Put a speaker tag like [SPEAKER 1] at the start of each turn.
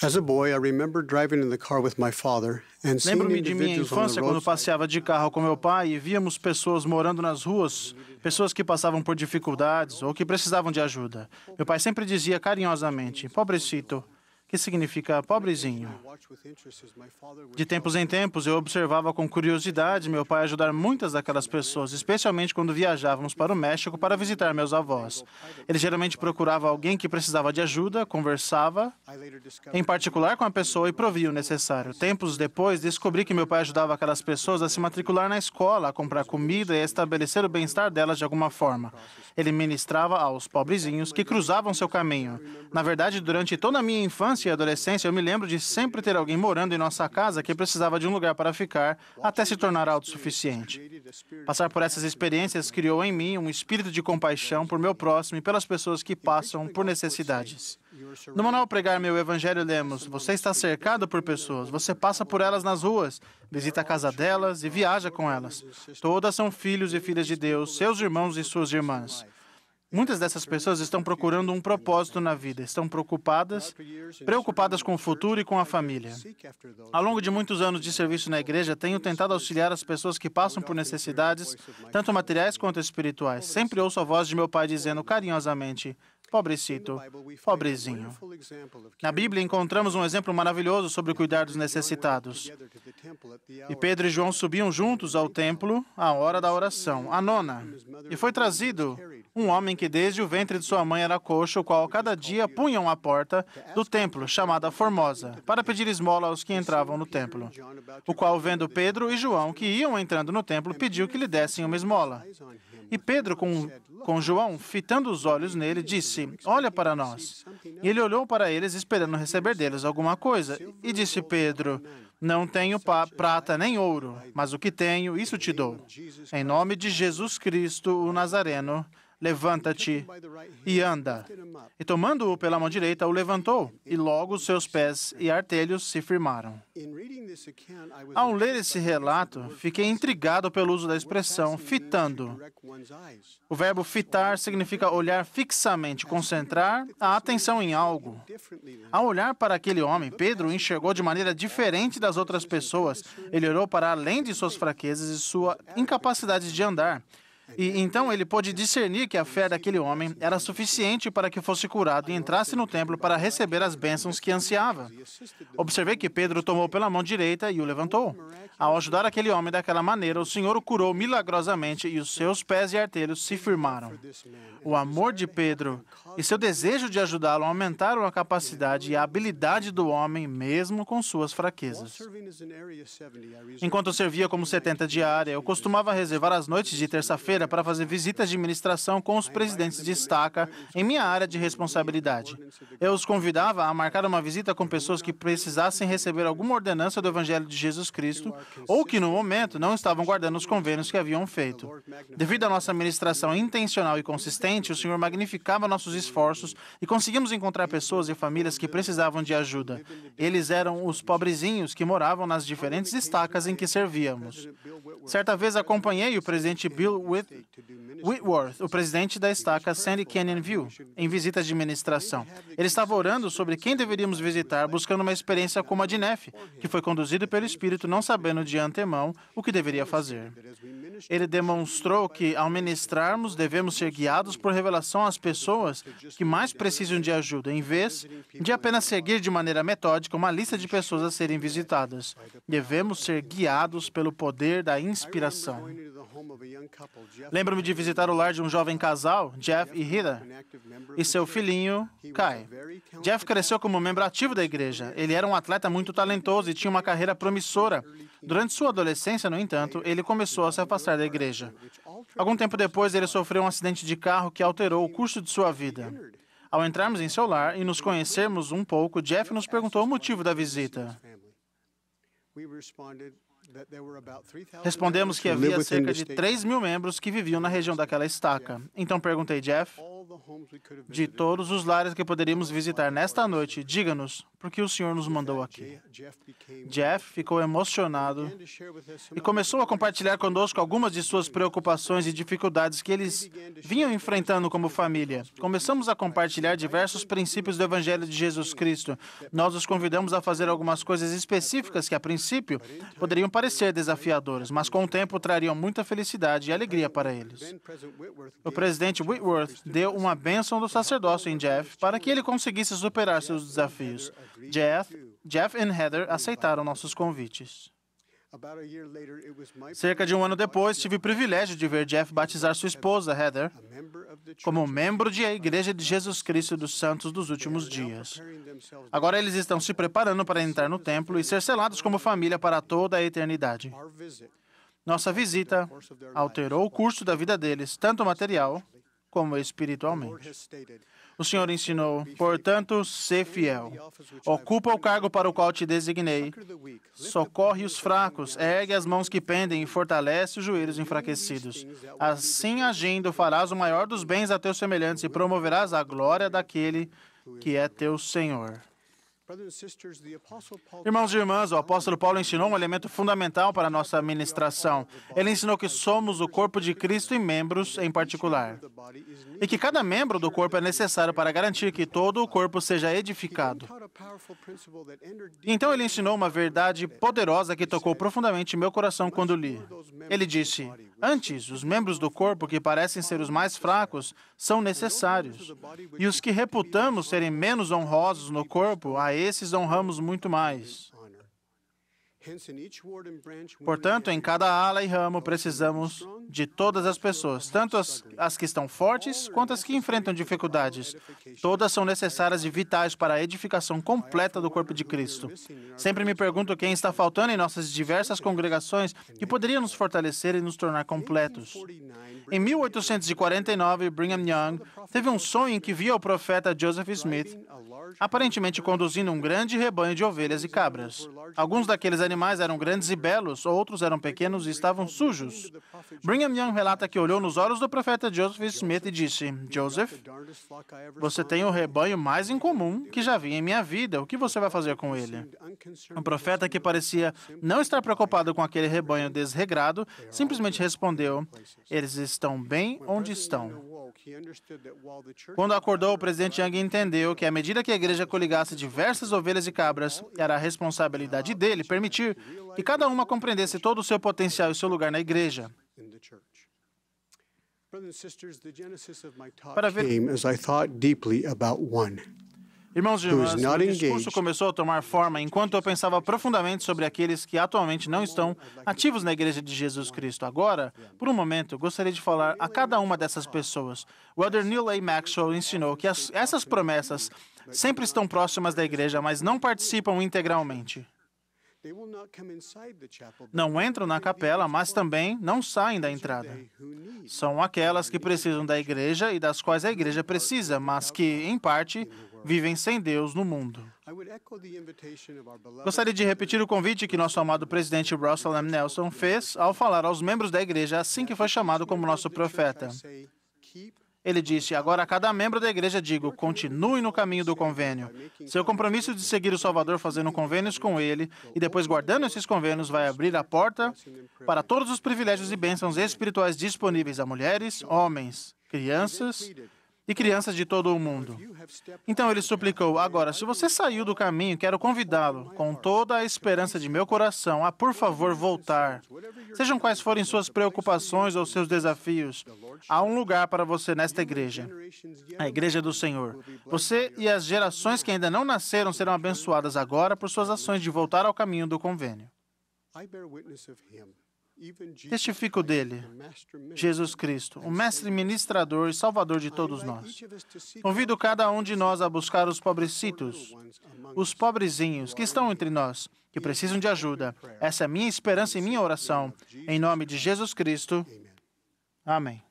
[SPEAKER 1] As a boy, I remember driving in the car with my father and seeing
[SPEAKER 2] Lembro-me de minha
[SPEAKER 1] individuals on the
[SPEAKER 2] infância quando
[SPEAKER 1] roadside.
[SPEAKER 2] passeava de carro com meu pai e víamos pessoas morando nas ruas, pessoas que passavam por dificuldades ou que precisavam de ajuda. Meu pai sempre dizia carinhosamente, pobrecito, que significa pobrezinho. De tempos em tempos, eu observava com curiosidade meu pai ajudar muitas daquelas pessoas, especialmente quando viajávamos para o México para visitar meus avós. Ele geralmente procurava alguém que precisava de ajuda, conversava, em particular com a pessoa, e provia o necessário. Tempos depois, descobri que meu pai ajudava aquelas pessoas a se matricular na escola, a comprar comida e a estabelecer o bem-estar delas de alguma forma. Ele ministrava aos pobrezinhos que cruzavam seu caminho. Na verdade, durante toda a minha infância e adolescência, eu me lembro de sempre ter alguém morando em nossa casa que precisava de um lugar para ficar até se tornar autossuficiente. Passar por essas experiências criou em mim um espírito de compaixão por meu próximo e pelas pessoas que passam por necessidades. No manual Pregar Meu Evangelho lemos, você está cercado por pessoas, você passa por elas nas ruas, visita a casa delas e viaja com elas. Todas são filhos e filhas de Deus, seus irmãos e suas irmãs. Muitas dessas pessoas estão procurando um propósito na vida, estão preocupadas com o futuro e com a família. Ao longo de muitos anos de serviço na igreja, tenho tentado auxiliar as pessoas que passam por necessidades, tanto materiais quanto espirituais. Sempre ouço a voz de meu pai dizendo carinhosamente, pobrecito, pobrezinho. Na Bíblia encontramos um exemplo maravilhoso sobre cuidar dos necessitados. E Pedro e João subiam juntos ao templo à hora da oração, a nona. E foi trazido um homem que desde o ventre de sua mãe era coxo, o qual cada dia punham à porta do templo, chamada Formosa, para pedir esmola aos que entravam no templo. O qual, vendo Pedro e João, que iam entrando no templo, pediu que lhe dessem uma esmola. E Pedro, com João, fitando os olhos nele, disse, olha para nós. E ele olhou para eles, esperando receber deles alguma coisa. E disse Pedro, não tenho prata nem ouro, mas o que tenho, isso te dou. Em nome de Jesus Cristo, o Nazareno, levanta-te e anda. E tomando-o pela mão direita, o levantou, e logo os seus pés e artelhos se firmaram. Ao ler esse relato, fiquei intrigado pelo uso da expressão fitando. O verbo fitar significa olhar fixamente, concentrar a atenção em algo. Ao olhar para aquele homem, Pedro o enxergou de maneira diferente das outras pessoas. Ele olhou para além de suas fraquezas e sua incapacidade de andar. E então ele pôde discernir que a fé daquele homem era suficiente para que fosse curado e entrasse no templo para receber as bênçãos que ansiava. Observei que Pedro o tomou pela mão direita e o levantou. Ao ajudar aquele homem daquela maneira, o Senhor o curou milagrosamente e os seus pés e artelhos se firmaram. O amor de Pedro e seu desejo de ajudá-lo aumentaram a capacidade e a habilidade do homem, mesmo com suas fraquezas. Enquanto eu servia como 70 diária, eu costumava reservar as noites de terça-feira para fazer visitas de ministração com os presidentes de estaca em minha área de responsabilidade. Eu os convidava a marcar uma visita com pessoas que precisassem receber alguma ordenança do Evangelho de Jesus Cristo ou que, no momento, não estavam guardando os convênios que haviam feito. Devido à nossa ministração intencional e consistente, o Senhor magnificava nossos esforços e conseguimos encontrar pessoas e famílias que precisavam de ajuda. Eles eram os pobrezinhos que moravam nas diferentes estacas em que servíamos. Certa vez acompanhei o presidente Bill Whitworth, o presidente da estaca Sandy Canyon View, em visitas de ministração. Ele estava orando sobre quem deveríamos visitar, buscando uma experiência como a de Neff, que foi conduzido pelo Espírito, não sabendo de antemão o que deveria fazer. Ele demonstrou que, ao ministrarmos, devemos ser guiados por revelação às pessoas que mais precisam de ajuda, em vez de apenas seguir de maneira metódica uma lista de pessoas a serem visitadas. Devemos ser guiados pelo poder da inspiração. Lembro-me de visitar o lar de um jovem casal, Jeff e Heather, e seu filhinho, Kai. Jeff cresceu como membro ativo da igreja. Ele era um atleta muito talentoso e tinha uma carreira promissora. Durante sua adolescência, no entanto, ele começou a se afastar da igreja. Algum tempo depois, ele sofreu um acidente de carro que alterou o curso de sua vida. Ao entrarmos em seu lar e nos conhecermos um pouco, Jeff nos perguntou o motivo da visita. Respondemos que havia cerca de 3.000 membros que viviam na região daquela estaca. Então perguntei, Jeff, de todos os lares que poderíamos visitar nesta noite, diga-nos, porque o Senhor nos mandou aqui. Jeff ficou emocionado e começou a compartilhar conosco algumas de suas preocupações e dificuldades que eles vinham enfrentando como família. Começamos a compartilhar diversos princípios do Evangelho de Jesus Cristo. Nós os convidamos a fazer algumas coisas específicas que, a princípio, poderiam parecer desafiadoras, mas com o tempo trariam muita felicidade e alegria para eles. O presidente Whitworth deu uma bênção do sacerdócio em Jeff para que ele conseguisse superar seus desafios. Jeff e Heather aceitaram nossos convites. Cerca de um ano depois, tive o privilégio de ver Jeff batizar sua esposa, Heather, como membro da Igreja de Jesus Cristo dos Santos dos Últimos Dias. Agora eles estão se preparando para entrar no templo e ser selados como família para toda a eternidade. Nossa visita alterou o curso da vida deles, tanto material como espiritualmente. O Senhor ensinou, portanto, sê fiel. Ocupa o cargo para o qual te designei. Socorre os fracos, ergue as mãos que pendem e fortalece os joelhos enfraquecidos. Assim, agindo, farás o maior dos bens a teus semelhantes e promoverás a glória daquele que é teu Senhor. Irmãos e irmãs, o apóstolo Paulo ensinou um elemento fundamental para a nossa ministração. Ele ensinou que somos o corpo de Cristo e membros em particular. E que cada membro do corpo é necessário para garantir que todo o corpo seja edificado. Então ele ensinou uma verdade poderosa que tocou profundamente meu coração quando li. Ele disse, antes, os membros do corpo que parecem ser os mais fracos são necessários. E os que reputamos serem menos honrosos no corpo, a esses honramos muito mais. Portanto, em cada ala e ramo precisamos de todas as pessoas, tanto as que estão fortes quanto as que enfrentam dificuldades. Todas são necessárias e vitais para a edificação completa do corpo de Cristo. Sempre me pergunto quem está faltando em nossas diversas congregações que poderia nos fortalecer e nos tornar completos. Em 1849, Brigham Young teve um sonho em que via o profeta Joseph Smith aparentemente conduzindo um grande rebanho de ovelhas e cabras. Alguns daqueles animais eram grandes e belos, outros eram pequenos e estavam sujos. Brigham Young relata que olhou nos olhos do profeta Joseph Smith e disse, Joseph, você tem o rebanho mais incomum que já vi em minha vida. O que você vai fazer com ele? O profeta, que parecia não estar preocupado com aquele rebanho desregrado, simplesmente respondeu, eles estão bem onde estão. Quando acordou, o presidente Young entendeu que, à medida que a igreja coligasse diversas ovelhas e cabras, era a responsabilidade dele permitir que cada uma compreendesse todo o seu potencial e seu lugar na igreja. Para ver... Irmãos e irmãs, o discurso começou a tomar forma enquanto eu pensava profundamente sobre aqueles que atualmente não estão ativos na Igreja de Jesus Cristo. Agora, por um momento, gostaria de falar a cada uma dessas pessoas. O Elder Neil A. Maxwell ensinou que essas promessas sempre estão próximas da igreja, mas não participam integralmente. Não entram na capela, mas também não saem da entrada. São aquelas que precisam da igreja e das quais a igreja precisa, mas que, em parte, vivem sem Deus no mundo. Gostaria de repetir o convite que nosso amado presidente Russell M. Nelson fez ao falar aos membros da igreja assim que foi chamado como nosso profeta. Ele disse, agora a cada membro da igreja digo, continue no caminho do convênio. Seu compromisso de seguir o Salvador fazendo convênios com ele e depois guardando esses convênios vai abrir a porta para todos os privilégios e bênçãos espirituais disponíveis a mulheres, homens, crianças e crianças de todo o mundo. Então ele suplicou, agora, se você saiu do caminho, quero convidá-lo, com toda a esperança de meu coração, a, por favor, voltar. Sejam quais forem suas preocupações ou seus desafios, há um lugar para você nesta igreja, a Igreja do Senhor. Você e as gerações que ainda não nasceram serão abençoadas agora por suas ações de voltar ao caminho do convênio. Testifico dele, Jesus Cristo, o mestre ministrador e salvador de todos nós. Convido cada um de nós a buscar os pobrecitos, os pobrezinhos que estão entre nós, que precisam de ajuda. Essa é a minha esperança e minha oração. Em nome de Jesus Cristo. Amém.